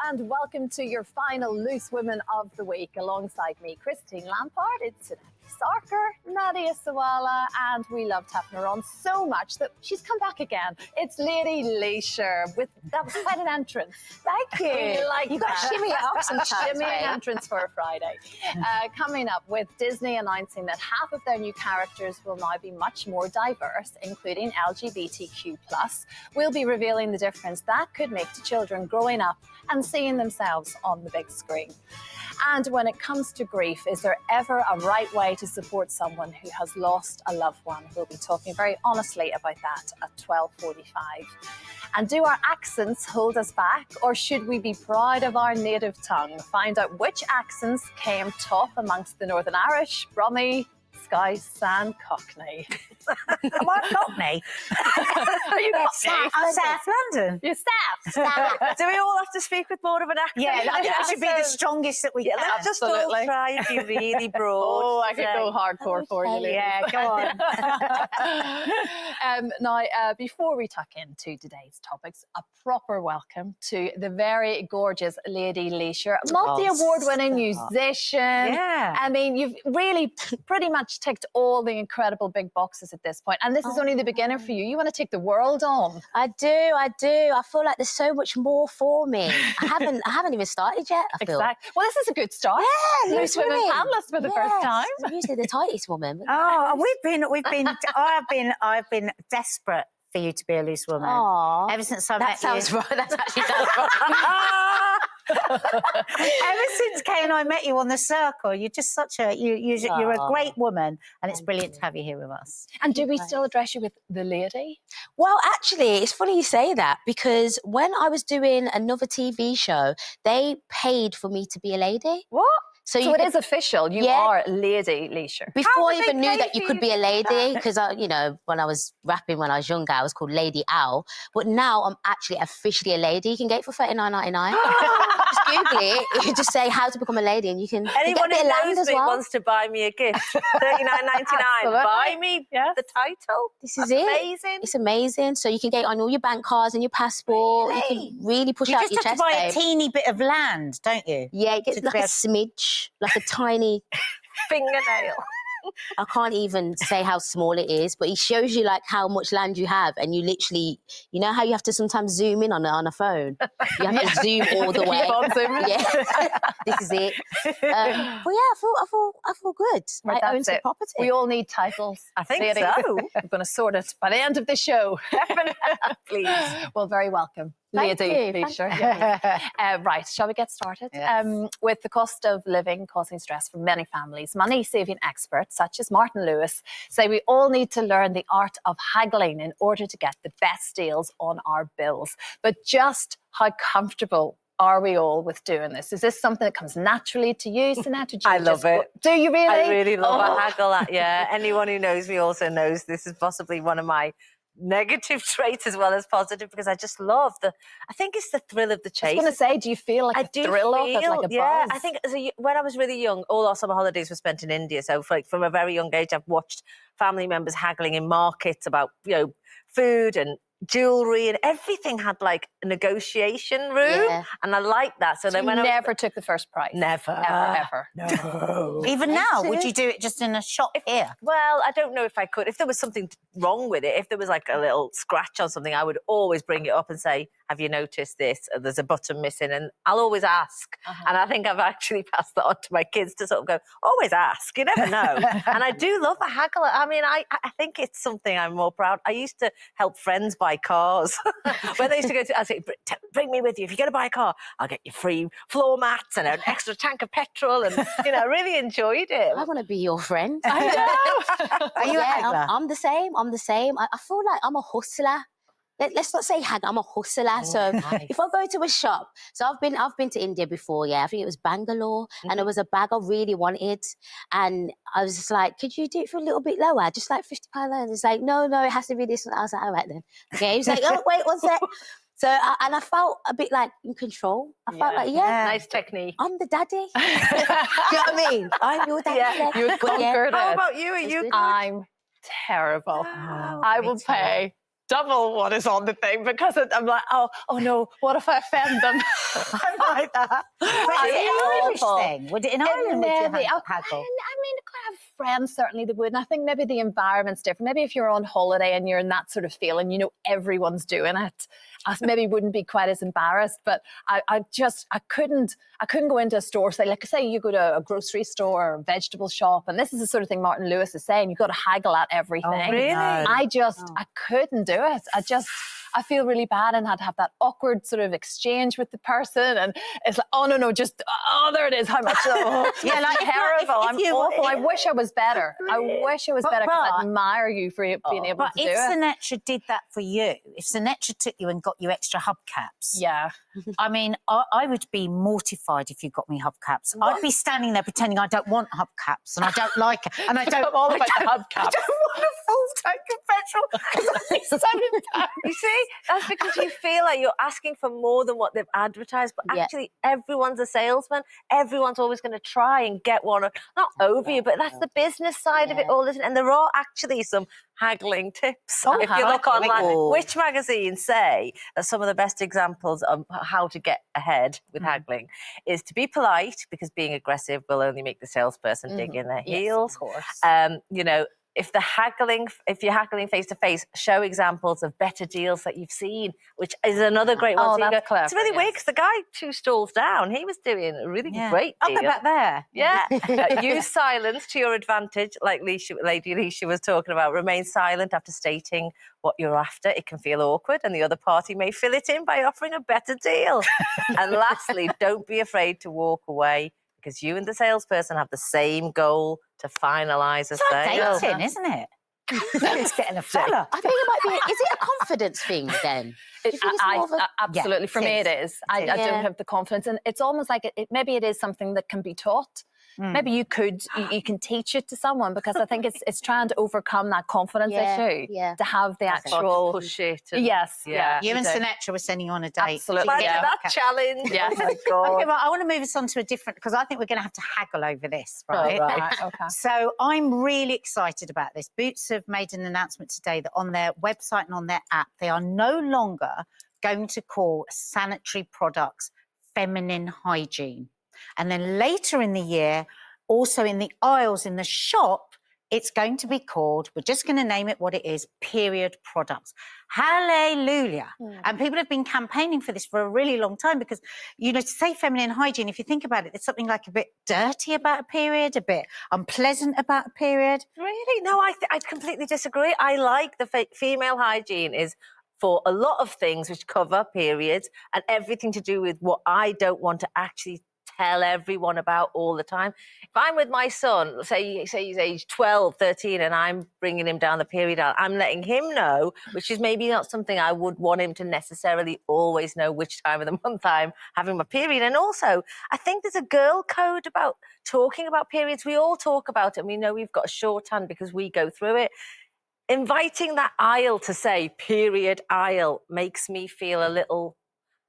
and welcome to your final Loose Women of the Week. Alongside me, Christine Lampard, it's Sarker, Nadia Sawala, and we loved having her on so much that she's come back again. It's Lady Leshurr. That was quite an entrance. Thank you. You got to shimmy it up sometimes. Shimmy entrance for a Friday. Coming up, with Disney announcing that half of their new characters will now be much more diverse, including LGBTQ+, we'll be revealing the difference that could make to children growing up and seeing themselves on the big screen. And when it comes to grief, is there ever a right way to support someone who has lost a loved one? We'll be talking very honestly about that at 12:45. And do our accents hold us back, or should we be proud of our native tongue? Find out which accents came top amongst the Northern Irish, Brummie, Scouse and Cockney. Am I Cockney? Are you Cockney? I'm South London. You're South. Do we all have to speak with more of an accent? Yeah, I think that should be the strongest that we can. Let's just all try and be really broad. Oh, I could go hardcore for you, Lily. Yeah, go on. Now, before we tuck into today's topics, a proper welcome to the very gorgeous Lady Leshurr, multi-award-winning musician. Yeah. I mean, you've really pretty much ticked all the incredible big boxes at this point, and this is only the beginner for you. You want to take the world on. I do. I feel like there's so much more for me. I haven't even started yet. I feel. Exactly. Well, this is a good start. Yeah, Loose Women panelist for the first time. I'm usually the tightest woman. But I've been desperate for you to be a loose woman. Aww. Ever since I That met sounds you. right. That actually sounds right. Ever since Kay and I met you on the circle, you're just such you're a great woman, and it's brilliant to have you here with us. And do we still address you with the lady? Well, actually, it's funny you say that, because when I was doing another TV show, they paid for me to be a lady. What? So it could- is official. You are Lady Leshurr. Before I even knew that you could be a lady, because when I was rapping when I was younger, I was called Lady Owl. But now I'm actually officially a lady. You can get it for $39.99. Just Google it. You just say how to become a lady, and you can. Anyone get a who bit of land knows as me well. wants to buy me a gift. $39.99. Buy me the title. This is That's it. amazing. It's amazing. So you can get it on all your bank cards and your passport. Really? You can really push You out just your have chest, to buy a babe. teeny bit of land, don't you? Yeah, it gets to like be a able- smidge, like a tiny. Fingernail. I can't even say how small it is, but it shows you like how much land you have, and you literally, you know how you have to sometimes zoom in on a phone. You have to zoom all the way. Keep on zooming. Yeah, this is it. But yeah, I feel good. Right, I own that's some it. property. We all need titles. I think Lady. so. I'm going to sort it by the end of the show. Please. Well, very welcome, Thank Lady you. Leshurr. Yeah. Right, shall we get started? Yes. With the cost of living causing stress for many families, money-saving experts such as Martin Lewis say we all need to learn the art of haggling in order to get the best deals on our bills. But just how comfortable are we all with doing this? Is this something that comes naturally to you, Sinead? I love it. Do you really? I really love a haggle. Anyone who knows me also knows this is possibly one of my negative traits as well as positive, because I just love I think it's the thrill of the chase. I was going to say, do you feel like a thrill of it, like a buzz? I think when I was really young, all our summer holidays were spent in India. So from a very young age, I've watched family members haggling in markets about, food and jewelry, and everything had like a negotiation room, and I like that. So then when never took the first prize, never, ever. No. Even now, would you do it just in a shop here? Well, I don't know if I could. If there was something wrong with it, if there was like a little scratch on something, I would always bring it up and say, have you noticed this? Or there's a button missing. And I'll always ask. And I think I've actually passed that on to my kids to sort of go, always ask. You never know. And I do love a haggle. I mean, I think it's something I'm more proud. I used to help friends buy cars. When they used to go to, I'd say, bring me with you. If you're going to buy a car, I'll get you free floor mats and an extra tank of petrol. And, I really enjoyed it. I want to be your friend. I know. Are you a haggler? I'm the same. I feel like I'm a hustler. Let's not say hag. I'm a hustler. So if I go to a shop, so I've been to India before. Yeah, I think it was Bangalore, and there was a bag I really wanted, and I was just like, could you do it for a little bit lower, just like £50 lower? It's like, no, it has to be this one. I was like, all right then. Okay, he was like, oh wait, one sec. So I felt a bit like in control. I felt like, nice technique. I'm the daddy. Do you know what I mean? I'm your daddy. Yeah, you conquered it. How about you? Are you good? I'm terrible. Oh, I will pay double what is on the thing because I'm like, oh no, what if I offend them? I'm like that. But is it an Irish thing? Would it in Ireland? Would you Maybe. haggle? I mean, I have friends certainly that would, and I think maybe the environment's different. Maybe if you're on holiday and you're in that sort of feeling, you know, everyone's doing it, I maybe wouldn't be quite as embarrassed. But I couldn't go into a store, say you go to a grocery store or a vegetable shop, and this is the sort of thing Martin Lewis is saying, you've got to haggle at everything. Oh, really? I couldn't do it. I feel really bad and had to have that awkward sort of exchange with the person, and it's like, oh no, just there it is. How much? Oh, Yeah, like terrible. I'm awful. I wish I was better. I wish I was better because I admire you for being able to do it. But if Sinatra did that for you, if Sinatra took you and got you extra hubcaps, yeah. I mean, I would be mortified if you got me hubcaps. I'd be standing there pretending I don't want hubcaps and I don't like it, and I don't. I'm all about the hubcaps. I don't want a full tank of petrol because I'd be selling that. You see, that's because you feel like you're asking for more than what they've advertised, but actually everyone's a salesman. Everyone's always going to try and get one, not over you, but that's the business side of it all, isn't it? And there are actually some haggling tips. If you look online, which magazines say that some of the best examples of how to get ahead with haggling is to be polite, because being aggressive will only make the salesperson dig in their heels. Of course. You know, if you're haggling face to face, show examples of better deals that you've seen, which is another great one. Oh, so that's clever. It's really weird because the guy 2 stalls down, he was doing a really great deal. I'll go back there. Yeah. Use silence to your advantage, like Lady Leshurr was talking about. Remain silent after stating what you're after. It can feel awkward and the other party may fill it in by offering a better deal. And lastly, don't be afraid to walk away, because you and the salesperson have the same goal to finalise a sale. It's like dating, isn't it? It's getting a fella. I think it might be. Is it a confidence thing then? Do you think it's more of a... Absolutely. For me, it is. I don't have the confidence, and it's almost like maybe it is something that can be taught. Maybe you can teach it to someone, because I think it's trying to overcome that confidence issue to have the actual push it. Yes, yeah. You and Sinatra were sending you on a date. Absolutely. That challenge. Yes. Oh my God. Okay, well, I want to move us on to a different, because I think we're going to have to haggle over this, right? Oh, right. Okay. So I'm really excited about this. Boots have made an announcement today that on their website and on their app, they are no longer going to call sanitary products feminine hygiene. And then later in the year, also in the aisles in the shop, it's going to be called, we're just going to name it what it is, period products. Hallelujah. And people have been campaigning for this for a really long time, because, you know, to say feminine hygiene, if you think about it, it's something like a bit dirty about a period, a bit unpleasant about a period. Really? No, I completely disagree. I like the female hygiene is for a lot of things which cover periods and everything to do with what I don't want to actually tell everyone about all the time. If I'm with my son, say he's age 12, 13, and I'm bringing him down the period, I'm letting him know, which is maybe not something I would want him to necessarily always know, which time of the month I'm having my period. And also, I think there's a girl code about talking about periods. We all talk about it, and we know we've got a shorthand because we go through it. Inviting that aisle to say period aisle makes me feel a little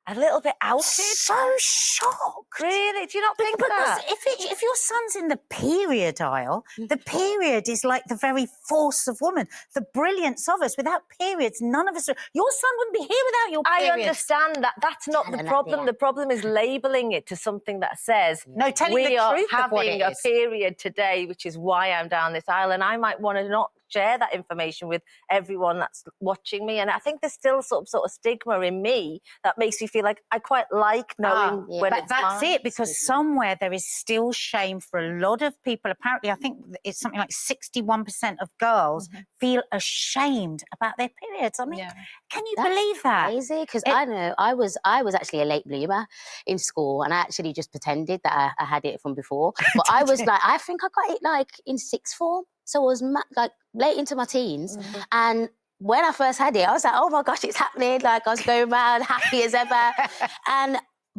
bit outed. So shocked. Really? Do you not think that? If your son's in the period aisle, the period is like the very force of woman, the brilliance of us. Without periods, none of us... Your son wouldn't be here without your periods. I understand that. That's not the problem. The problem is labelling it to something that says, no, telling we the are truth of what having it a is. period today, which is why I'm down this aisle, and I might want to not share that information with everyone that's watching me. And I think there's still sort of stigma in me that makes me feel like I quite like knowing when but it's that's mine. it, because somewhere there is still shame for a lot of people. Apparently, I think it's something like 61% of girls feel ashamed about their periods. I mean, can you believe that? Crazy, because I know I was actually a late bloomer in school, and I actually just pretended that I had it from before. But I was like, I think I got it like in sixth form, so I was like late into my teens, and when I first had it, I was like, oh my gosh, it's happening. Like, I was going around happy as ever.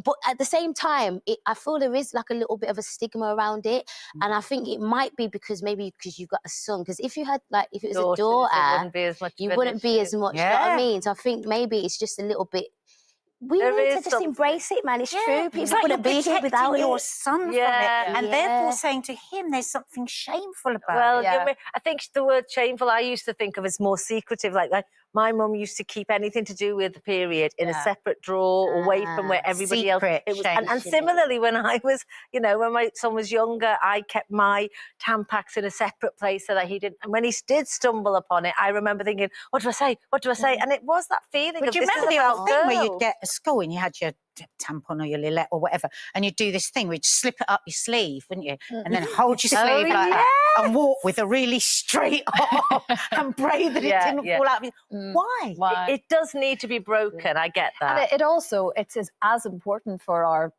But at the same time, I feel there is like a little bit of a stigma around it. And I think it might be because you've got a son. Because if it was a daughter, you wouldn't be as much, you know what I mean? So I think maybe it's just a little bit... We need to just embrace it, man. It's true. People wouldn't be here without your son from it, and therefore saying to him, "There's something shameful about it." Well, I think the word shameful I used to think of as more secretive, like my mum used to keep anything to do with the period in a separate drawer, away from where everybody else. It was, and similarly, when I was, when my son was younger, I kept my Tampax in a separate place so that he didn't. And when he did stumble upon it, I remember thinking, "What do I say? What do I say?" And it was that feeling. But of, do you this remember is the about old thing where you'd girls. get a school and you had your tampon or your Lilette or whatever, and you'd do this thing where you'd slip it up your sleeve, wouldn't you? And then hold your sleeve like that and walk with a really straight arm and pray that it didn't fall out. Why? It does need to be broken. I get that. And it's as important for our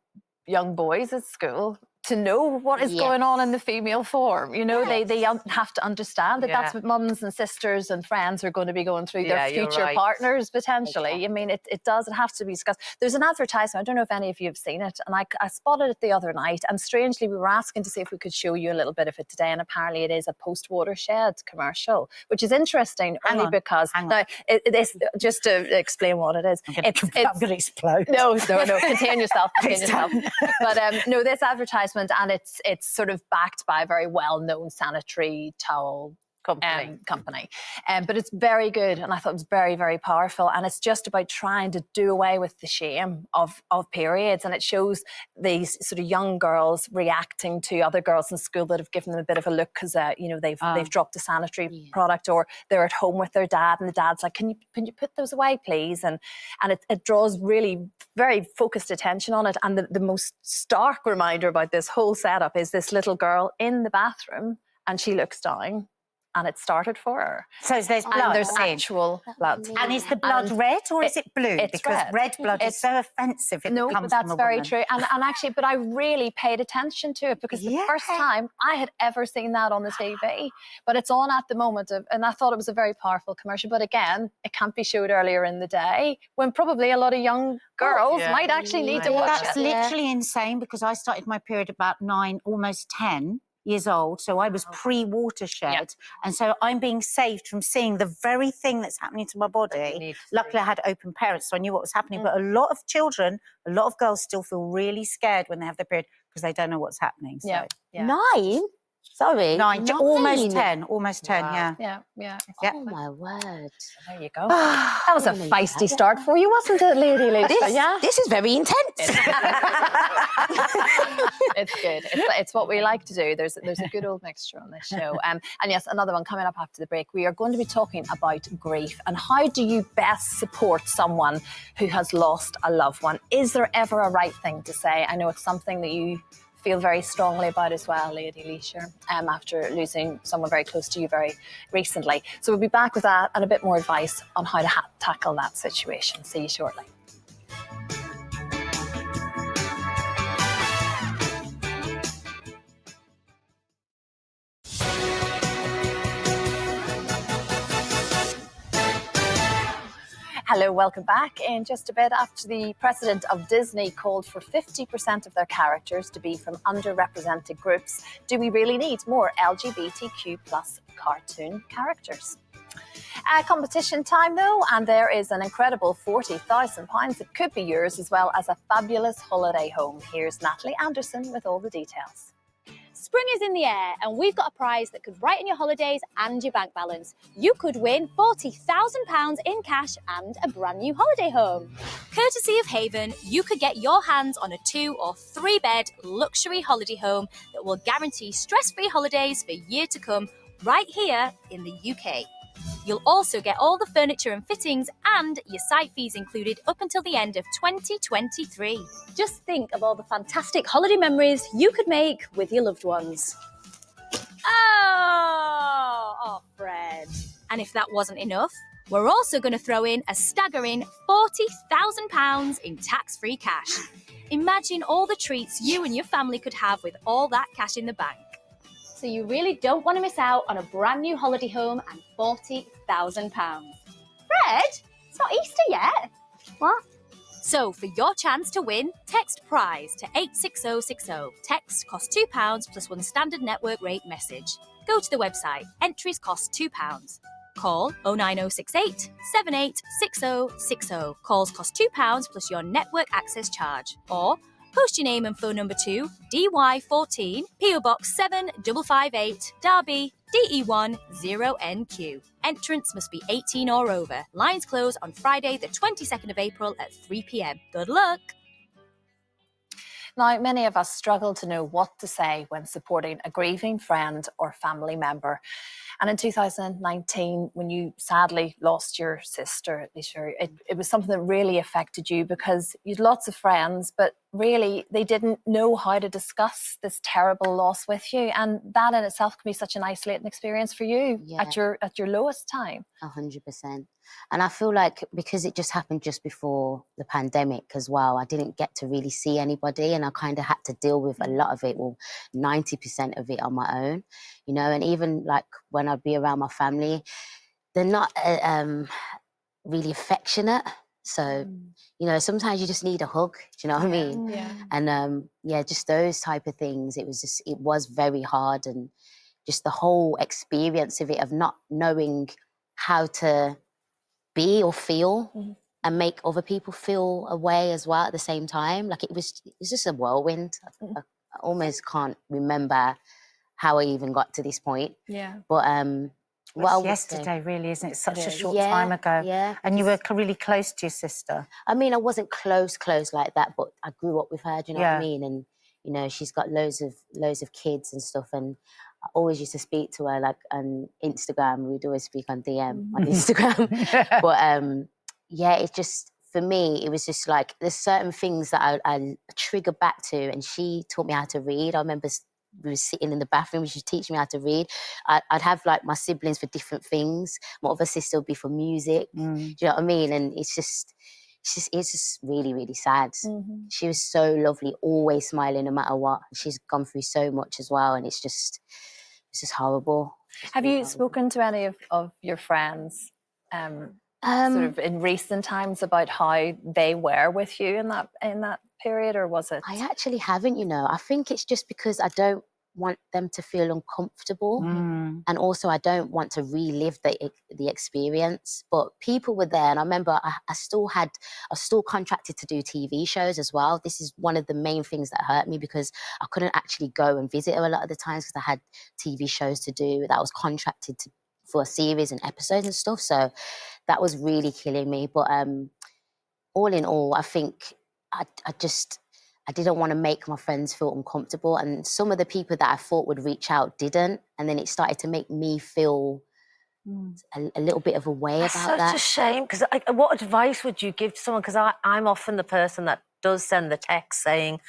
young boys at school to know what is going on in the female form. They have to understand that that's what mums and sisters and friends are going to be going through, their future partners, potentially. I mean, it has to be discussed. There's an advertisement, I don't know if any of you have seen it, and I spotted it the other night, and strangely, we were asking to see if we could show you a little bit of it today, and apparently it is a post-watershed commercial, which is because it is, just to explain what it is. I'm going to explode. No, contain yourself. But this advertisement, and it's sort of backed by a very well-known sanitary towel company. But it's very good, and I thought it was very, very powerful, and it's just about trying to do away with the shame of periods, and it shows these sort of young girls reacting to other girls in school that have given them a bit of a look because they've dropped a sanitary product, or they're at home with their dad and the dad's like, can you put those away please, and it draws really very focused attention on it. And the most stark reminder about this whole setup is this little girl in the bathroom, and she looks down, and it started for her. So there's blood. And there's actual blood. And is the blood red or is it blue? It's because red blood is so offensive if it comes but that's from a very woman. true. And actually, but I really paid attention to it because the first time I had ever seen that on the TV. But it's on at the moment, and I thought it was a very powerful commercial. But again, it can't be showed earlier in the day when probably a lot of young girls might actually need to watch That's it. literally insane, because I started my period about 9, almost 10 years old, so I was pre-watershed, and so I'm being saved from seeing the very thing that's happening to my body. Luckily, I had open parents, so I knew what was happening. But a lot of children, a lot of girls still feel really scared when they have their period because they don't know what's happening. So. 9? Sorry, 9, almost 10, Yeah. Oh my word! There you go. That was a feisty start for you, wasn't it, Lady Leshurr? This is very intense. It's good. It's what we like to do. There's a good old mixture on this show. And yes, another one coming up after the break. We are going to be talking about grief and how do you best support someone who has lost a loved one. Is there ever a right thing to say? I know it's something that you feel very strongly about as well, Lady Leshurr, after losing someone very close to you very recently. So we'll be back with that and a bit more advice on how to tackle that situation. See you shortly. Hello, welcome back. In just a bit, after the president of Disney called for 50% of their characters to be from underrepresented groups, do we really need more LGBTQ plus cartoon characters? Competition time though, and there is an incredible £40,000 that could be yours, as well as a fabulous holiday home. Here's Natalie Anderson with all the details. Spring is in the air and we've got a prize that could brighten your holidays and your bank balance. You could win £40,000 in cash and a brand new holiday home. Courtesy of Haven, you could get your hands on a 2 or 3 bed luxury holiday home that will guarantee stress-free holidays for years to come right here in the UK. You'll also get all the furniture and fittings and your site fees included up until the end of 2023. Just think of all the fantastic holiday memories you could make with your loved ones. Oh, Fred. And if that wasn't enough, we're also going to throw in a staggering £40,000 in tax-free cash. Imagine all the treats you and your family could have with all that cash in the bank. So you really don't want to miss out on a brand new holiday home and £40,000. Fred, it's not Easter yet. What? So for your chance to win, text PRIZE to 86060. Text costs £2 plus 1 standard network rate message. Go to the website. Entries cost £2. Call 09068 786060. Calls cost £2 plus your network access charge. Or post your name and phone number to DY14 PO Box 7558 Derby, DE1 0NQ. Entrance must be 18 or over. Lines close on Friday, the 22nd of April at 3 p.m. Good luck. Now, many of us struggle to know what to say when supporting a grieving friend or family member. And in 2019, when you sadly lost your sister, Leshurr, it was something that really affected you because you had lots of friends, but really they didn't know how to discuss this terrible loss with you. And that in itself can be such an isolating experience for you at your lowest time. 100%. And I feel like because it just happened just before the pandemic as well, I didn't get to really see anybody, and I kind of had to deal with a lot of it, well, 90% of it on my own, you know. And even like when I'd be around my family, they're not really affectionate. So, you know, sometimes you just need a hug, do you know what I mean? Yeah. And yeah, just those type of things. It was very hard, and just the whole experience of it, of not knowing how to be or feel and make other people feel a way as well at the same time. Like it was just a whirlwind. I almost can't remember how I even got to this point. Yeah. But what I It's would yesterday, say, really, isn't it? It's such a is. short time ago. Yeah. And you were really close to your sister. I mean, I wasn't close like that, but I grew up with her, do you know what I mean? And, you know, she's got loads of kids and stuff, and I always used to speak to her, like, on Instagram. We'd always speak on DM on Instagram. But, yeah, it's just, for me, it was just like, there's certain things that I trigger back to, and she taught me how to read. I remember we were sitting in the bathroom, she was teaching me how to read. I'd have, like, my siblings for different things. My other sister would be for music. Do you know what I mean? And it's just really, really sad. She was so lovely, always smiling no matter what. She's gone through so much as well, and it's just horrible. Have you spoken to any of your friends sort of in recent times about how they were with you in that period, or was it? I actually haven't, you know. I think it's just because I don't want them to feel uncomfortable, and also I don't want to relive the experience. But people were there, and I remember I was still contracted to do TV shows as well. This is one of the main things that hurt me, because I couldn't actually go and visit her a lot of the times because I had TV shows to do that I was contracted for a series and episodes and stuff. So that was really killing me. But all in all, I think I didn't want to make my friends feel uncomfortable, and some of the people that I thought would reach out didn't, and then it started to make me feel a little bit of a way about that. That's such a shame, because what advice would you give to someone? Because I'm often the person that does send the text saying,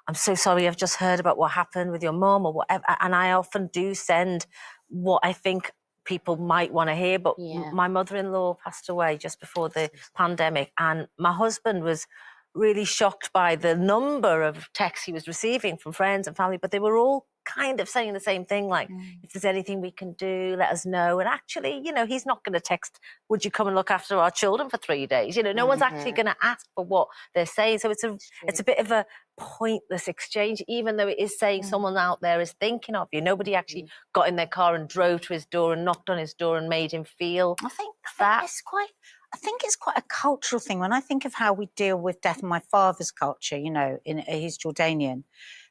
I'm so sorry, I've just heard about what happened with your mum or whatever, and I often do send what I think people might want to hear. But my mother-in-law passed away just before the pandemic, and my husband was really shocked by the number of texts he was receiving from friends and family, but they were all kind of saying the same thing, like, if there's anything we can do, let us know. And actually, you know, he's not going to text, would you come and look after our children for 3 days? You know, no one's actually going to ask for what they're saying. So it's a bit of a pointless exchange, even though it is saying someone out there is thinking of you. Nobody actually got in their car and drove to his door and knocked on his door and made him feel I think it's quite a cultural thing. When I think of how we deal with death in my father's culture, you know, he's Jordanian,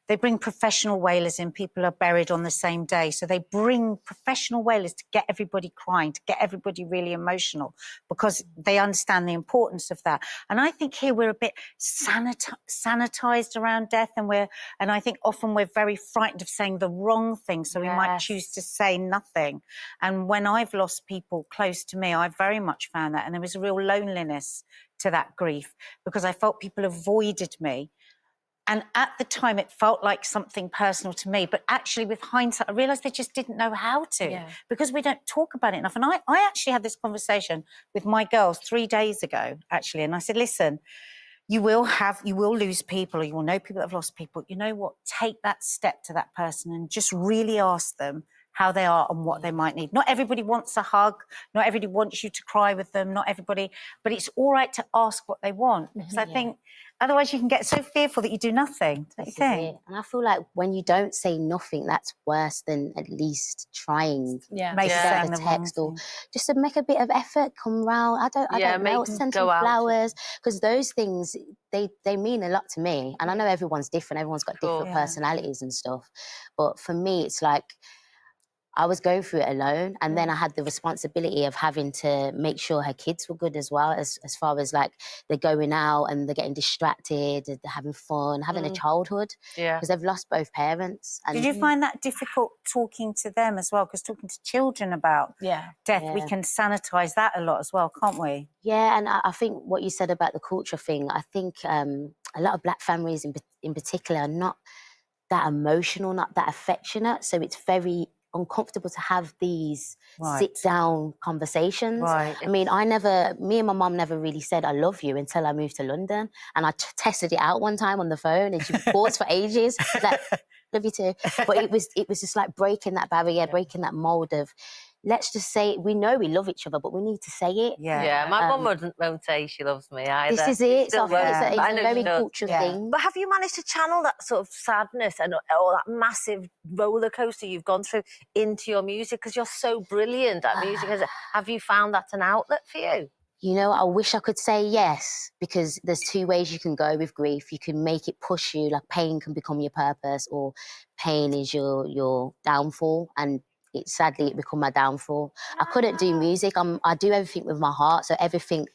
they bring professional wailers in. People are buried on the same day. So they bring professional wailers to get everybody crying, to get everybody really emotional, because they understand the importance of that. And I think here we're a bit sanitized around death, and I think often we're very frightened of saying the wrong thing. So we might choose to say nothing. And when I've lost people close to me, I've very much found that. And there was a real loneliness to that grief, because I felt people avoided me. And at the time, it felt like something personal to me. But actually, with hindsight, I realised they just didn't know how to, because we don't talk about it enough. And I actually had this conversation with my girls 3 days ago, actually. And I said, listen, you will lose people, or you will know people that have lost people. You know what? Take that step to that person and just really ask them how they are and what they might need. Not everybody wants a hug. Not everybody wants you to cry with them. Not everybody, but it's all right to ask what they want. Because I think otherwise you can get so fearful that you do nothing. Don't you think? And I feel like when you don't say nothing, that's worse than at least trying. Maybe send saying a the text, wrong or thing. just to make a bit of effort, come round. I don't know, send some flowers, because those things, they mean a lot to me. And I know everyone's different. Everyone's got different personalities and stuff. But for me, it's like, I was going through it alone, and then I had the responsibility of having to make sure her kids were good as well, as far as like they're going out and they're getting distracted, and they're having fun, having a childhood, because they've lost both parents. And did you find that difficult talking to them as well? Because talking to children about death, we can sanitise that a lot as well, can't we? Yeah, and I think what you said about the culture thing, I think a lot of Black families in particular are not that emotional, not that affectionate, so it's very uncomfortable to have these sit-down conversations. Right. I mean, me and my mum never really said I love you until I moved to London, and I tested it out one time on the phone, and she paused for ages, like, love you too. But it was just like breaking that barrier, breaking that mold of, let's just say we know we love each other, but we need to say it. Yeah, my mum won't say she loves me either. This is it. Still So it's a I know very she does. cultural thing. But have you managed to channel that sort of sadness and all that massive roller coaster you've gone through into your music? Because you're so brilliant at music. Have you found that's an outlet for you? You know, I wish I could say yes, because there's two ways you can go with grief. You can make it push you, like pain can become your purpose, or pain is your downfall. And sadly, it became my downfall. I couldn't do music. I do everything with my heart, so everything,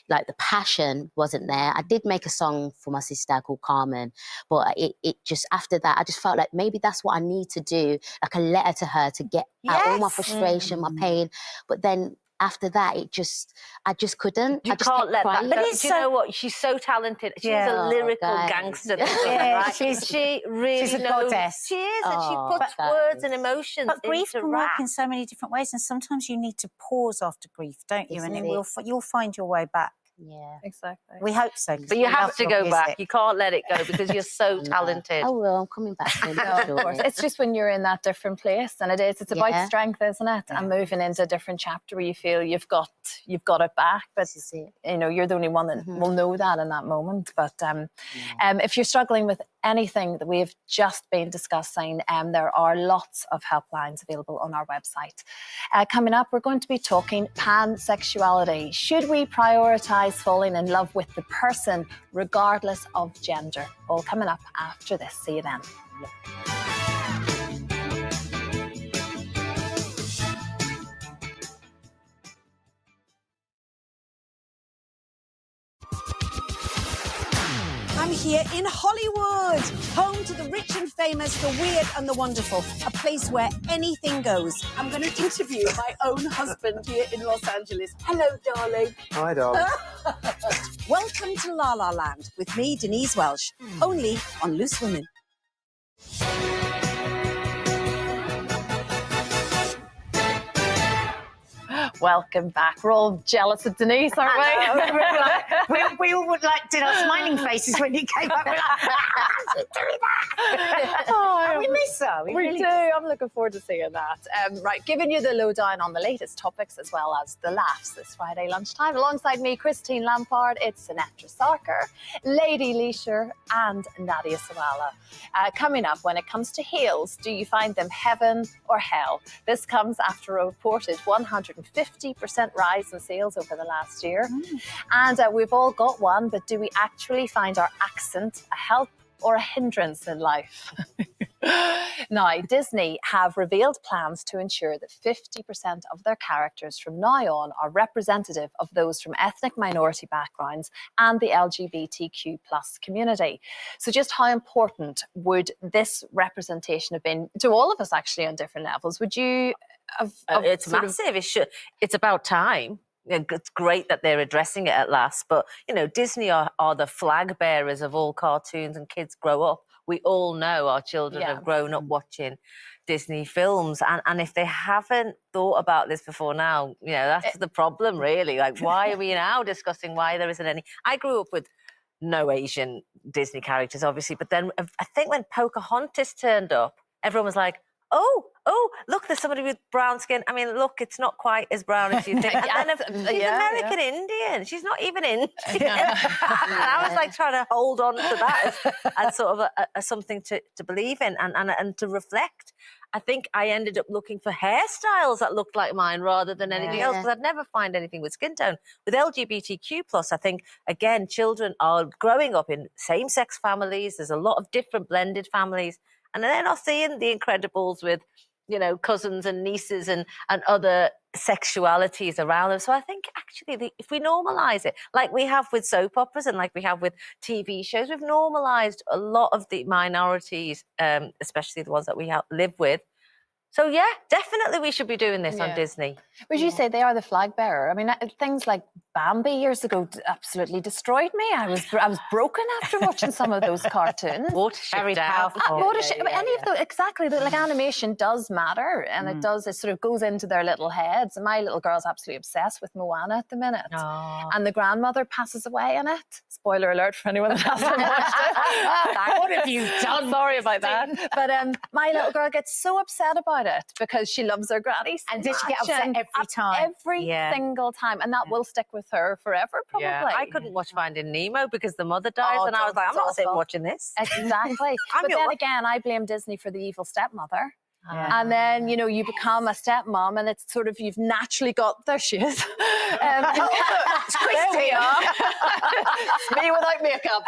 like the passion wasn't there. I did make a song for my sister called Carmen, but it just, after that, I just felt like maybe that's what I need to do, like a letter to her to get out all my frustration, my pain. But then after that, I just couldn't. You can't let that go. But do you know what? She's so talented. She's a lyrical gangster. Right? She really she's a knows. Goddess. She is, and she puts words and emotions But grief into can rap. work in so many different ways, and sometimes you need to pause after grief, don't you? And you'll find your way back. Yeah, exactly. We hope so. But you have to go back. You can't let it go because you're so talented. Oh well, I'm coming back. Of course. It's just when you're in that different place, and it's about strength, isn't it? And moving into a different chapter where you feel you've got it back. But you know, you're the only one that will know that in that moment. But if you're struggling with anything that we've just been discussing, there are lots of helplines available on our website. Coming up, we're going to be talking pansexuality. Should we prioritise falling in love with the person regardless of gender? All coming up after this. See you then. I'm here in Hollywood, home to the rich and famous, the weird and the wonderful, a place where anything goes. I'm going to interview my own husband here in Los Angeles. Hello, darling. Hi, darling. Welcome to La La Land with me, Denise Welsh, only on Loose Women. Welcome back. We're all jealous of Denise, aren't we? We all would like did our smiling faces when you came up. We're like, she's doing that. We miss her. We really do. I'm looking forward to seeing that. Right, giving you the lowdown on the latest topics as well as the laughs this Friday lunchtime. Alongside me, Christine Lampard, it's Sinatra Sarkar, Lady Leshurr and Nadia Sawala. Coming up, when it comes to heels, do you find them heaven or hell? This comes after a reported 150% rise in sales over the last year. And we've all got one, but do we actually find our accent a help or a hindrance in life? Now, Disney have revealed plans to ensure that 50% of their characters from now on are representative of those from ethnic minority backgrounds and the LGBTQ plus community. So just how important would this representation have been to all of us actually on different levels? Would you have it's massive. It's about time. It's great that they're addressing it at last, but you know, Disney are the flag bearers of all cartoons, and kids grow up. We all know our children have grown up watching Disney films, and if they haven't thought about this before now, you know, that's the problem, really. Like, why are we now discussing why there isn't any? I grew up with no Asian Disney characters, obviously, but then I think when Pocahontas turned up, everyone was like, oh, look, there's somebody with brown skin. I mean, look, it's not quite as brown as you think. And then she's American Indian. She's not even Indian. And I was like trying to hold on to that as sort of something to believe in and to reflect. I think I ended up looking for hairstyles that looked like mine rather than anything else, because I'd never find anything with skin tone. With LGBTQ+, I think, again, children are growing up in same-sex families. There's a lot of different blended families. And they're not seeing The Incredibles with you know, cousins and nieces and other sexualities around them. So I think actually if we normalise it, like we have with soap operas and like we have with TV shows, we've normalised a lot of the minorities, especially the ones that we live with. So yeah, definitely we should be doing this on Disney. Would you say they are the flag bearer? I mean, things like Bambi years ago absolutely destroyed me. I was broken after watching some of those cartoons. Very powerful. Exactly. Like animation does matter, and it sort of goes into their little heads. And my little girl's absolutely obsessed with Moana at the minute. Oh. And the grandmother passes away in it. Spoiler alert for anyone that hasn't watched it. What have you done? Sorry about that. But my little girl gets so upset about it because she loves her granny so And did she much, get upset and every time? Every single time. And that will stick with her forever, probably. Yeah. I couldn't watch Finding Nemo because the mother dies, and I was like, I'm not sitting watching this. Exactly. But then again, I blame Disney for the evil stepmother. And then, you know, you become a stepmom, and it's sort of, you've naturally got, there she is. It's Christy. It's me without makeup.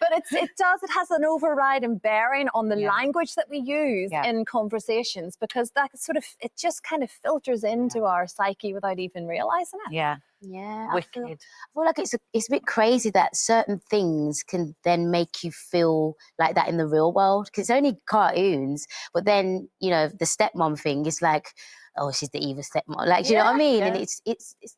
But it has an overriding bearing on the language that we use in conversations, because that sort of, it just kind of filters into our psyche without even realising it. Yeah. Yeah, Wicked. I feel like it's a bit crazy that certain things can then make you feel like that in the real world, because it's only cartoons. But then, you know, the stepmom thing is like, oh, she's the evil stepmom. Like, do you know what I mean? And it's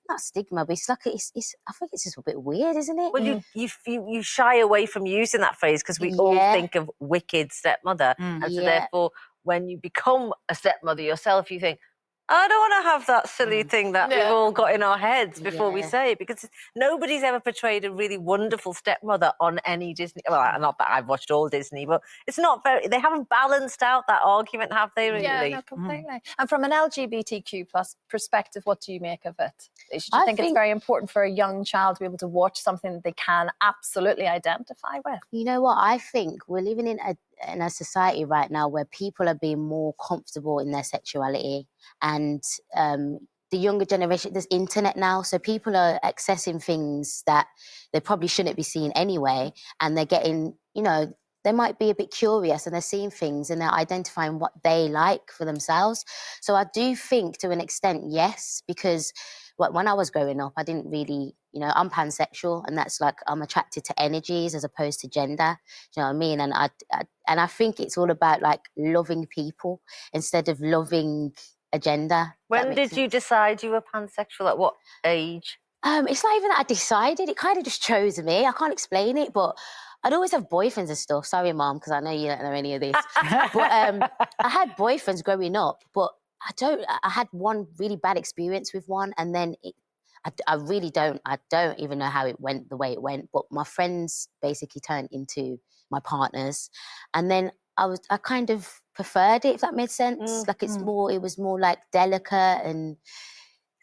not stigma, but it's like I think it's just a bit weird, isn't it? Well, you shy away from using that phrase because we all think of wicked stepmother, and so therefore, when you become a stepmother yourself, you think, I don't want to have that silly thing that we've all got in our heads before we say it, because nobody's ever portrayed a really wonderful stepmother on any Disney. Well, not that I've watched all Disney, but it's not very. They haven't balanced out that argument, have they? Really? Yeah, no, completely. And from an LGBTQ plus perspective, what do you make of it? Do you think it's very important for a young child to be able to watch something that they can absolutely identify with? You know what? I think we're living in a society right now where people are being more comfortable in their sexuality, and the younger generation, there's internet now, so people are accessing things that they probably shouldn't be seeing anyway, and they're getting, you know, they might be a bit curious and they're seeing things and they're identifying what they like for themselves. So I do think to an extent, yes, because when I was growing up, I didn't really, you know, I'm pansexual, and that's like I'm attracted to energies as opposed to gender. Do you know what I mean? And I think it's all about like loving people instead of loving a gender. When did you decide you were pansexual? At what age? It's not even that I decided. It kind of just chose me. I can't explain it, but I'd always have boyfriends and stuff. Sorry, Mom, because I know you don't know any of this. But I had boyfriends growing up, but I had one really bad experience with one, and then I really don't even know how it went the way it went, but my friends basically turned into my partners. And then I kind of preferred it, if that made sense. Like it was more like delicate and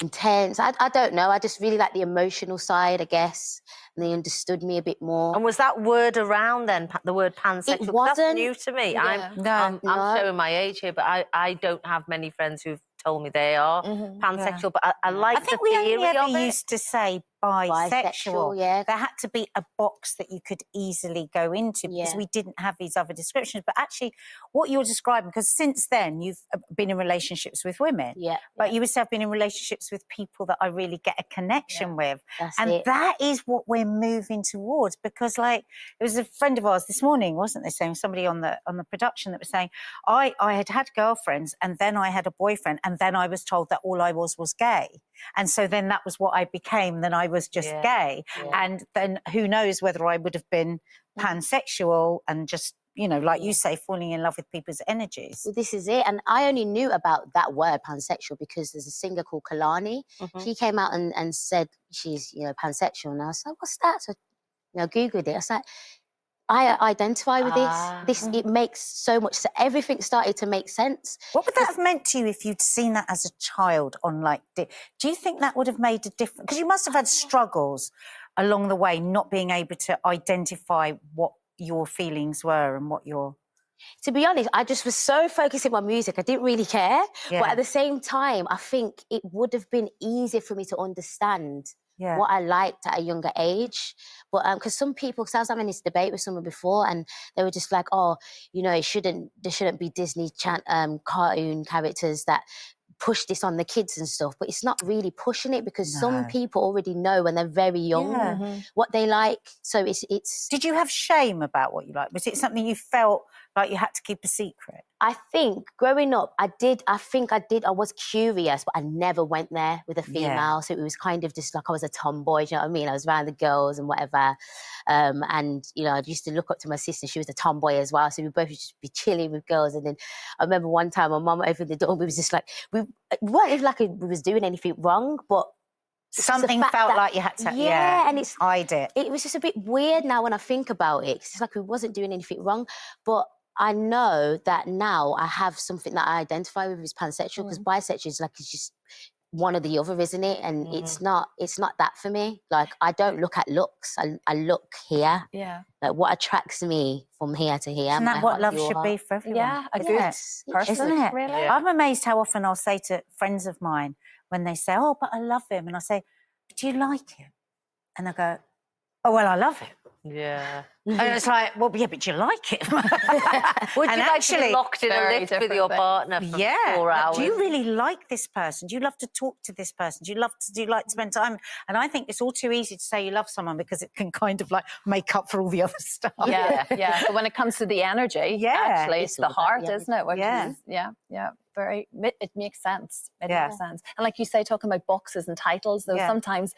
intense. I don't know. I just really like the emotional side, I guess. And they understood me a bit more. And was that word around then, the word pansexual? It wasn't. That's new to me. Yeah. I'm showing my age here, but I don't have many friends who've told me they are pansexual, but I like the theory I think we only ever of it. used to say bisexual. Yeah. There had to be a box that you could easily go into because we didn't have these other descriptions. But actually, what you're describing, because since then you've been in relationships with women, but you also have been in relationships with people that I really get a connection with. That is what we're moving towards, because like there was a friend of ours this morning, wasn't there, saying somebody on the production that was saying, I had girlfriends and then I had a boyfriend and then I was told that all I was gay. And so then that was what I became. Then I was just gay. And then who knows whether I would have been pansexual and just, you know, like you say, falling in love with people's energies. Well, this is it. And I only knew about that word, pansexual, because there's a singer called Kalani. She came out and said she's, you know, pansexual. And I was like, what's that? So, you know, Googled it. I was like, I identify with this. It makes so much sense. Everything started to make sense. What would that have meant to you if you'd seen that as a child on like... Do you think that would have made a difference? Because you must have had struggles along the way, not being able to identify what your feelings were and what your... To be honest, I just was so focused on my music, I didn't really care. But at the same time, I think it would have been easier for me to understand what I liked at a younger age. But because some people, because I was having this debate with someone before, and they were just like, oh, you know, there shouldn't be Disney cartoon characters that push this on the kids and stuff. But it's not really pushing it, because some people already know when they're very young what they like. So it's. Did you have shame about what you liked? Was it something you felt like you had to keep a secret? I think growing up, I was curious, but I never went there with a female. So it was kind of just like I was a tomboy, do you know what I mean? I was around the girls and whatever. And, you know, I used to look up to my sister. She was a tomboy as well. So we both used to be chilling with girls. And then I remember one time my mum opened the door and we was just like, we weren't like we was doing anything wrong, but something felt like you had to, and it's hide it. It was just a bit weird now when I think about it. It's like we wasn't doing anything wrong, but I know that now I have something that I identify with as pansexual, because bisexual is like, it's just one or the other, isn't it? And it's not that for me. Like, I don't look at looks. I look here. Yeah. Like, what attracts me from here to here. Isn't that what love should be for everyone? Yeah, a good person, isn't it? really. Yeah. I'm amazed how often I'll say to friends of mine when they say, oh, but I love him. And I say, do you like him? And they go, oh, well, I love him. Yeah. And it's like, well, yeah, but do you like it? Would you like to be locked in a lift with your partner for 4 hours? Do you really like this person? Do you love to talk to this person? Do you like to spend time? And I think it's all too easy to say you love someone, because it can kind of like make up for all the other stuff. Yeah, yeah. But when it comes to the energy, actually, it's the heart, isn't it? Which is, very. It makes sense. It makes sense. And like you say, talking about boxes and titles, though, sometimes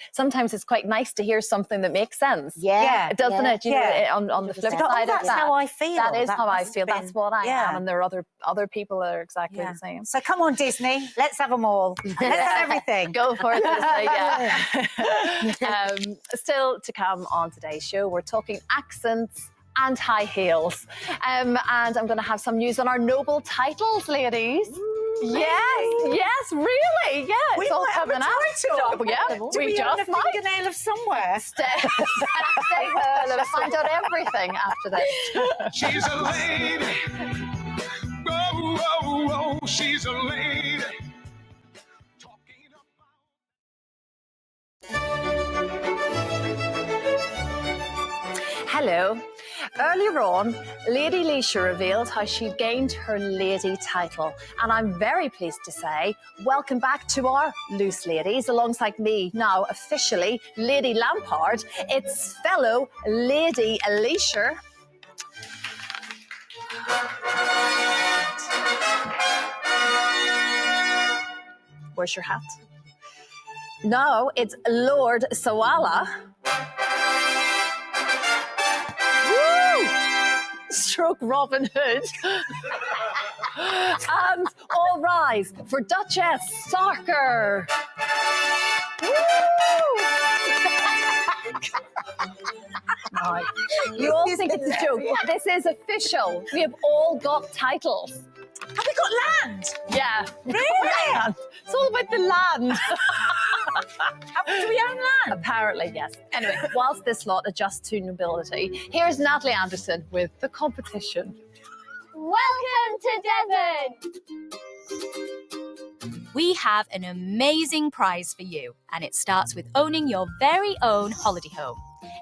it's quite nice to hear something that makes sense. Yeah, doesn't it? You know, on the flip side of that, that's how I feel. That is how I feel. That's what I am, and there are other people that are exactly the same. So come on, Disney, let's have them all. Let's have everything. Go for it, Disney. Yeah. Still to come on today's show, we're talking accents and high heels. And I'm going to have some news on our noble titles, ladies. Yes, really. Yeah, it's all coming out. Yeah, we just might. Fingernail of somewhere. Stay to find out everything after this. She's a lady. Oh, oh, oh, she's a lady. Hello. Earlier on, Lady Leshurr revealed how she gained her lady title. And I'm very pleased to say, welcome back to our Loose Ladies, alongside me now officially, Lady Lampard. It's fellow Lady Leshurr. Where's your hat? Now it's Lord Sawala. Stroke Robin Hood. And all rise for Duchess Soccer. You all think it's a joke. This is official. We have all got titles. Have we got land? Yeah. Really? Land. It's all about the land. Do we own land? Apparently, yes. Anyway, whilst this lot adjusts to nobility, here's Natalie Anderson with The Competition. Welcome to Devon! We have an amazing prize for you, and it starts with owning your very own holiday home.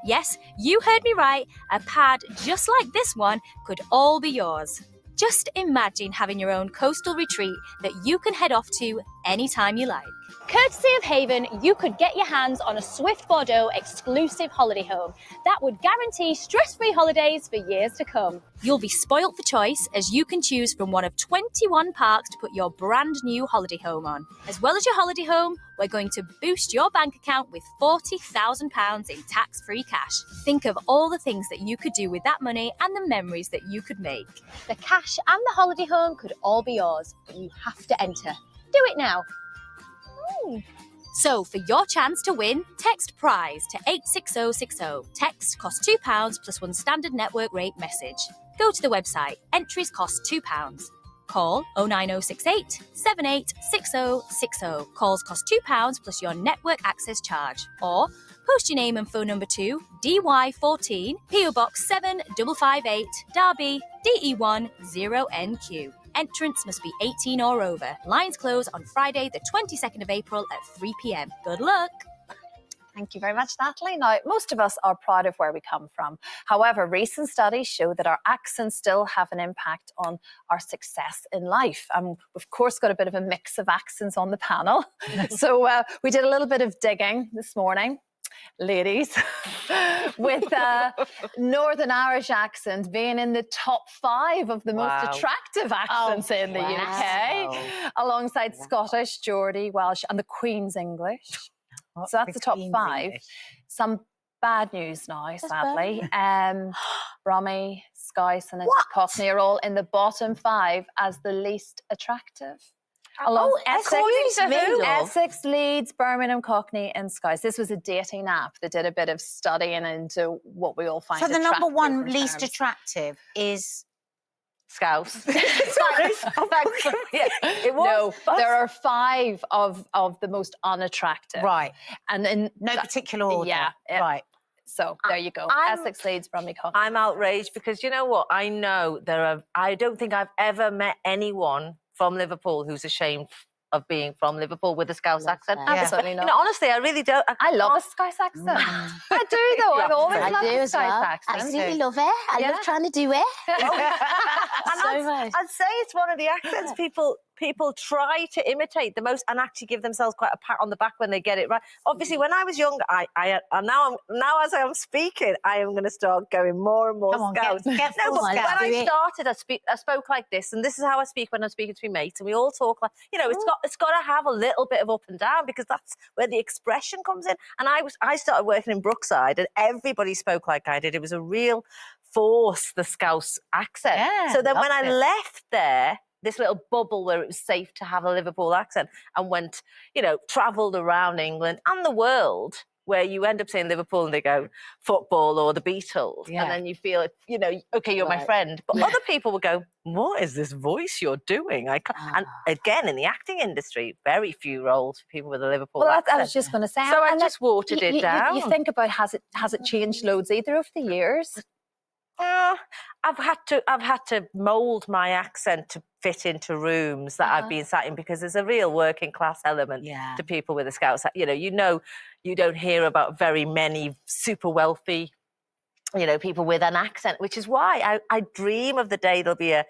Yes, you heard me right, a pad just like this one could all be yours. Just imagine having your own coastal retreat that you can head off to anytime you like. Courtesy of Haven, you could get your hands on a Swift Bordeaux exclusive holiday home that would guarantee stress-free holidays for years to come. You'll be spoilt for choice, as you can choose from one of 21 parks to put your brand new holiday home on. As well as your holiday home, we're going to boost your bank account with £40,000 in tax-free cash. Think of all the things that you could do with that money and the memories that you could make. The cash and the holiday home could all be yours, but you have to enter. Do it now. So, for your chance to win, text PRIZE to 86060. Text costs £2 plus one standard network rate message. Go to the website. Entries cost £2. Call 09068 786060. Calls cost £2 plus your network access charge. Or post your name and phone number to DY14 PO Box 7558 Derby DE1 0NQ. Entrance must be 18 or over. Lines close on Friday, the 22nd of April at 3 p.m. Good luck. Thank you very much, Natalie. Now, most of us are proud of where we come from. However, recent studies show that our accents still have an impact on our success in life. We've, of course, got a bit of a mix of accents on the panel. So we did a little bit of digging this morning, ladies, with Northern Irish accent being in the top 5 of the most attractive accents in the UK, alongside Scottish, Geordie, Welsh, and the Queen's English. So that's the top 5. English. Some bad news now, sadly. Brummie, Scouse, and Cockney are all in the bottom 5 as the least attractive. Along Essex, Leeds, Birmingham, Cockney, and Scouse. This was a dating app that did a bit of studying into what we all find So the attractive. number 1 least attractive is Scouse. Sorry. It was. No, there are 5 of the most unattractive. right. And in No particular order. Yeah. Right. So there you go. Essex, Leeds, Brummie, Cockney. I'm outraged because you know what? I know I don't think I've ever met anyone from Liverpool who's ashamed of being from Liverpool with a Scouse accent. that. Absolutely not. You know, honestly, I really don't. I love a Scouse accent. I do, though. I've always loved I do a as Scouse well. accent. Absolutely love it. I love trying to do it. So much. I'd say it's one of the accents people try to imitate the most and actually give themselves quite a pat on the back when they get it right. Obviously, when I was younger, now as I'm speaking, I am going to start going more and more Scouse. Get No, full but when Scouse. I started, I spoke like this, and this is how I speak when I'm speaking to my mates, and we all talk like, you know, it's got to have a little bit of up and down because that's where the expression comes in. And I started working in Brookside, and everybody spoke like I did. It was a real force, the Scouse accent. Yeah, so then when I loved it. left there, this little bubble where it was safe to have a Liverpool accent, and went, you know, travelled around England and the world, where you end up saying Liverpool and they go football or the Beatles, Yeah. and then you feel, you know, okay, you're my friend. But other people would go, what is this voice you're doing? I can't. And again, in the acting industry, very few roles for people with a Liverpool Well, accent. I was just going to say. So I and just watered it down. You think about has it changed loads either over the years? I've had to mould my accent to fit into rooms that I've been sat in, because there's a real working class element to people with a Scouse. You know, you don't hear about very many super wealthy, you know, people with an accent, which is why I dream of the day there'll be a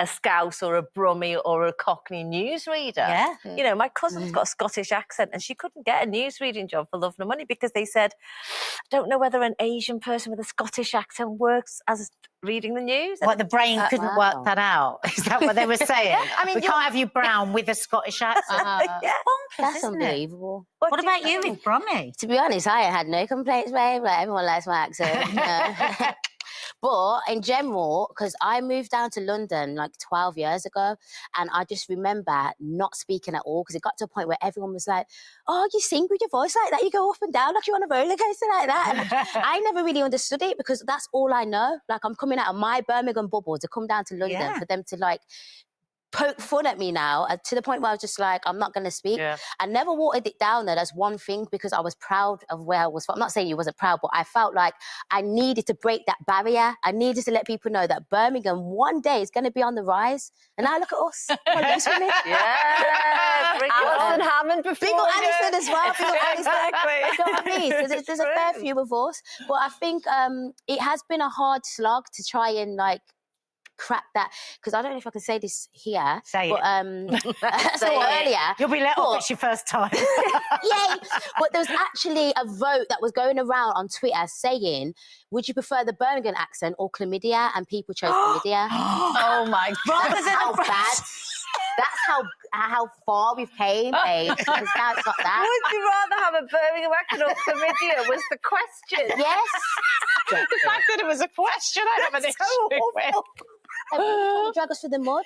Scouse or a Brummie or a Cockney newsreader. Yeah. You know, my cousin's got a Scottish accent and she couldn't get a newsreading job for love nor money because they said, I don't know whether an Asian person with a Scottish accent works as reading the news. What, the brain couldn't work that out? Is that what they were saying? I mean, we can't have you brown with a Scottish accent. Yeah. Bonkers, That's isn't it? unbelievable. What about you with Brummie? To be honest, I ain't had no complaints, babe. Like, everyone likes my accent. You know? But in general, because I moved down to London like 12 years ago, and I just remember not speaking at all, because it got to a point where everyone was like, oh, you sing with your voice like that, you go up and down like you're on a roller coaster like that. And I never really understood it because that's all I know. Like, I'm coming out of my Birmingham bubble to come down to London for them to like poke fun at me now, to the point where I was just like, I'm not going to speak. Yeah. I never watered it down though. That's one thing, because I was proud of where I was from. I'm not saying you wasn't proud, but I felt like I needed to break that barrier. I needed to let people know that Birmingham one day is going to be on the rise. And now look at us. Come on, loose with me. Yeah. Alison Hammond before. Big up Alison as well. Big up Alison. Exactly. You know what I mean? So there's a fair few of us. But I think it has been a hard slog to try and like crack that, because I don't know if I can say this here. Say but, it. so earlier. You'll be let off. It's your first time. Yay! But there was actually a vote that was going around on Twitter saying, would you prefer the Birmingham accent or chlamydia? And people chose chlamydia. Oh my God. That's how bad. That's how far we've came, babe. Because now it's not that. Would you rather have a Birmingham accent or chlamydia was the question. Yes. The fact that it was a question, I have an issue with. Everyone's trying to drag us through the mud.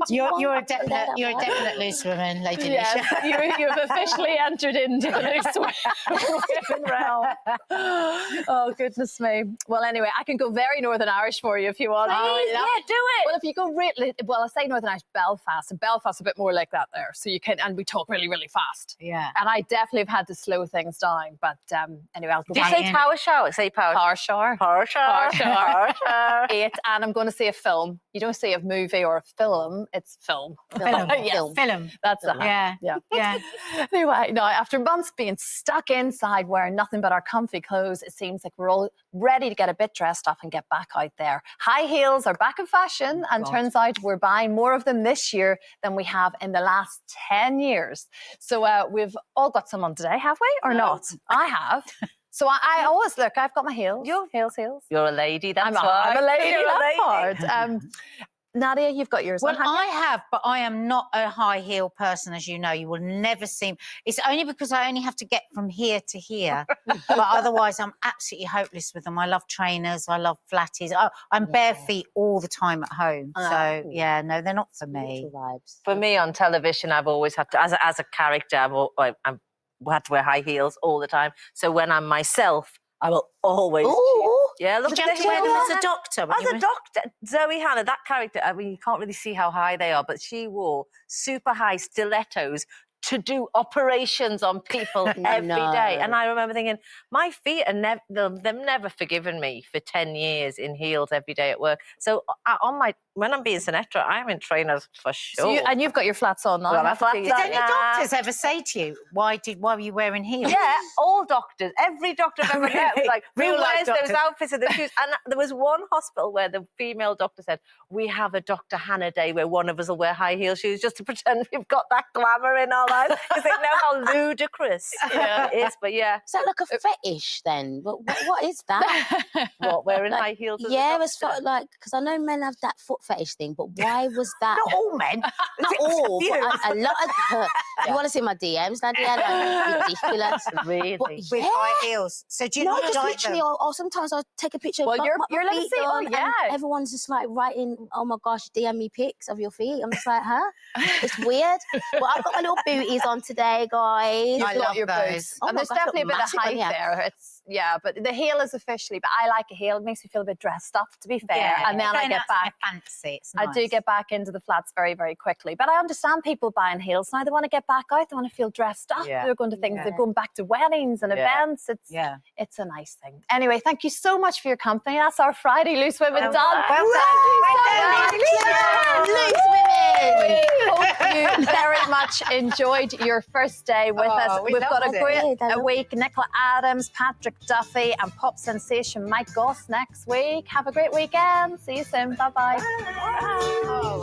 You're a definite loose woman, Lady Yes, Leshurr. you've officially entered into the loose women realm. Oh, goodness me. Well, anyway, I can go very Northern Irish for you if you want. Please, yeah, do it. Well, if you go really, well, I say Northern Irish, Belfast, and Belfast's a bit more like that there. So you can, and we talk really, really fast. Yeah. And I definitely have had to slow things down. But anyway, I'll go Do you back. say power shower? Say power Power shower. Power shower. Power shower. 8, and I'm going to see a film film. You don't say a movie or a film, it's film. Film. Yes. Film. That's it. Yeah. Yeah. Anyway, now after months being stuck inside wearing nothing but our comfy clothes, it seems like we're all ready to get a bit dressed up and get back out there. High heels are back in fashion, and turns out we're buying more of them this year than we have in the last 10 years. So we've all got some on today, have we, or not? I have. So I always look, I've got my heels. Heels. You're a lady, that's I'm why. a lady, You're a that's hard. Nadia, you've got yours Well, on, have you? I have, but I am not a high heel person, as you know. You will never see me. It's only because I only have to get from here to here. But otherwise, I'm absolutely hopeless with them. I love trainers. I love flatties. I'm bare feet all the time at home. So, yeah, no, they're not for me. Vibes. For me on television, I've always had to, as a character, I've had to wear high heels all the time. So when I'm myself, I will always. Yeah, look Did you at have to wear them as a doctor? As a doctor, Zoe Hannah, that character, I mean, you can't really see how high they are, but she wore super high stilettos to do operations on people every day. And I remember thinking, my feet are they've never forgiven me for 10 years in heels every day at work. So when I'm being Sinatra, I'm in trainers for sure. So and you've got your flats on now. Well, my flats Did any doctors ever say to you, why were you wearing heels? Yeah, all doctors. Every doctor I've ever met was like, who Real life wears those doctors. outfits and the shoes? And there was one hospital where the female doctor said, we have a Dr. Hannah day where one of us will wear high heel shoes just to pretend we've got that glamour in our lives. Because they know how ludicrous it is. But yeah. Is that like a fetish then? But what is that? What, wearing high heels? As Yeah, a it's like, because I know men have that foot fetish thing, but why was that? Not all men. Not all, but a lot of. You want to see my DMs, Nadia? Like, ridiculous. Really? But, With yeah. high heels. So do you No, not just like literally, them? or sometimes I'll take a picture Well, of you're my let's feet see. Oh, done, yeah. and everyone's just like writing, oh my gosh, DM me pics of your feet. I'm just like, huh? It's weird. Well, I've got my little booties on today, guys. I love your those. boots. Oh And my there's gosh, definitely a look bit of massive on height here. there. But the heel is officially, but I like a heel. It makes me feel a bit dressed up, to be fair. Yeah, And then I going get out to back. my fancy. It's I do nice. get back into the flats very, very quickly. But I understand people buying heels now. They want to get back out. They want to feel dressed up. Yeah. They're going to things. They're going back to weddings and events. It's a nice thing. Anyway, thank you so much for your company. That's our Friday Loose Women done. Well done. Loose women. We hope you very much enjoyed your first day with us. we We've got a loved it. great week. Nicola Adams, Patrick Duffy, and pop sensation Mike Goss next week. Have a great weekend. See you soon. Bye-bye. Oh,